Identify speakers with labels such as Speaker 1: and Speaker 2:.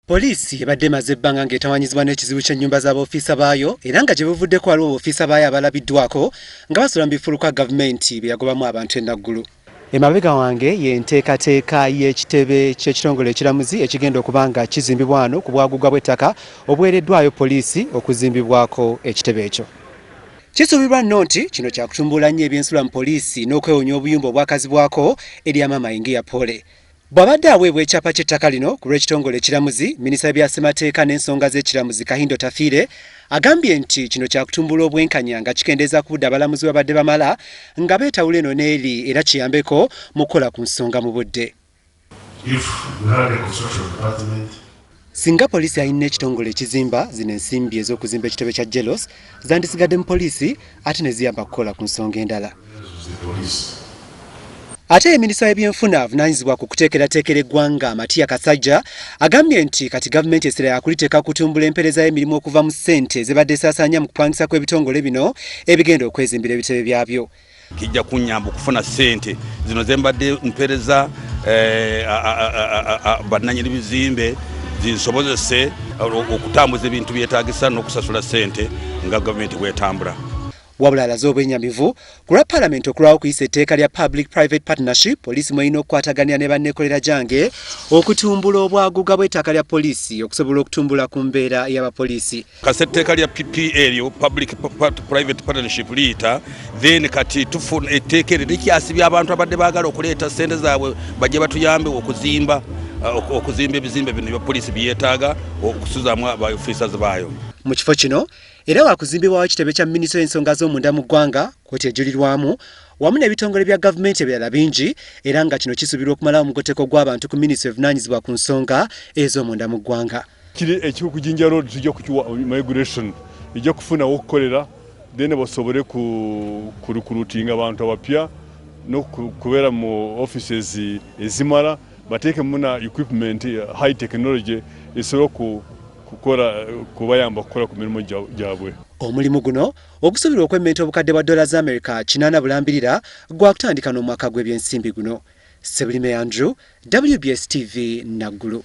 Speaker 1: Poliisi ebadde emaze ebbanga ng'etawanyizibwa n'ekizibu ky'ennyumba z'abaofiisa baayo era nga gye buvuddeko waliwo ofiisa baayo abalabiddwako nga basula mu bifuluka gavumenti bye yagobamu abantu enaggulu. Emabega wange ye nteekateeka y'ekitebe ky'ekitongole ekiramuzi ekigenda okuba nga kizimbibwa wano ku bwaguuga bw'ettaka obuweereddwayo poliisi okuzimbibwako ekitebe ekyo. Kisuubirwa nno nti kino kyakutumbula nnyo ebyensula mu poliisi n'okwewonya obuyumba obwakazibwako eri amamayingi ya Pole. Bw'abadde aweebwa ekyapa ky'ettaka lino ku lw'ekitongole ekiramuzi, minisita w'ebya ssemateeka n'ensonga z'ekiramuzi Kahindo Tafiire agambye nti kino kyakutumbula obwenkanya nga kikendeeza ku budde abalamuzi babadde bamala nga beetawula eno n'eri era kiyambeko mu kukola ku nsonga mu budde. Singa poliisi alina ekitongole ekizimba zino ensimbi ez'okuzimba ekitebe kya Jelos zandisigadde mu poliisi ate ne ziyamba kukola ku nsonga endala. Ate minisita w'ebyenfuna avunaanyizibwa ku kuteekerateekera eggwanga Matiya Kasajja agambye nti kati gavumenti essira yakuliteeka kutumbula empeereza y'emirimu okuva mu ssente ezibadde esaasaanya mu kupangisa kw'ebitongole bino ebigenda okwezimbira ebitebe byabyo.
Speaker 2: Kijja kunnyamba okufuna ssente zino ze mbadde mpeereza bannannyini bizimbe zinsobozese okutambuza ebintu byetaagisa n'okusasula ssente nga gavumenti bw'etambula.
Speaker 1: Wabula alaze obwennyamivu ku lwa Paalamenti okulwawo okuyisa etteeka lya Public-Private Partnership, poliisi mw'erina okukwataganira ne banneekolera gyange okutumbula obwaguuga bw'ettaka lya poliisi okusobola okutumbula ku mbeera y'abapoliisi.
Speaker 2: Kase etteeka lya PPA eryo Public-Private Partnership liyita, then kati tufuna etteeka eryo likyasibya abantu abadde baagala okuleeta ssente zaabwe bajje batuyambe okuzimba ebizimbe bino bya poliisi byetaaga okusuzaamu abaofiisas baayo.
Speaker 1: Mu kifo kino era waakuzimbibwawo ekitebe kya minisitule y'ensonga z'omunda mu ggwanga kkooti ejulirwamu wamu n'ebitongole bya gavumenti ebirala bingi era nga kino kisuubirwa okumalawo omugoteko gw'abantu ku minisitule evunaanyizibwa ku nsonga ez'omunda mu ggwanga.
Speaker 3: Kiri ekikujinja road tujja kukiwa migration ejja kufunawo okukolera then basobole kurukurutinga abantu abapya n'okubeera mu offices ezimala bateeke muna equipment high technology esobola kubayamba kukola ku mirimu gyabwe.
Speaker 1: Omulimu guno ogusuubirwa okwemmenta obukadde bwa $8 80 bulambirira gwakutandika n'omwaka gw'ebyensimbi guno. Sebulime Andrew, WBS TV, Naggulu.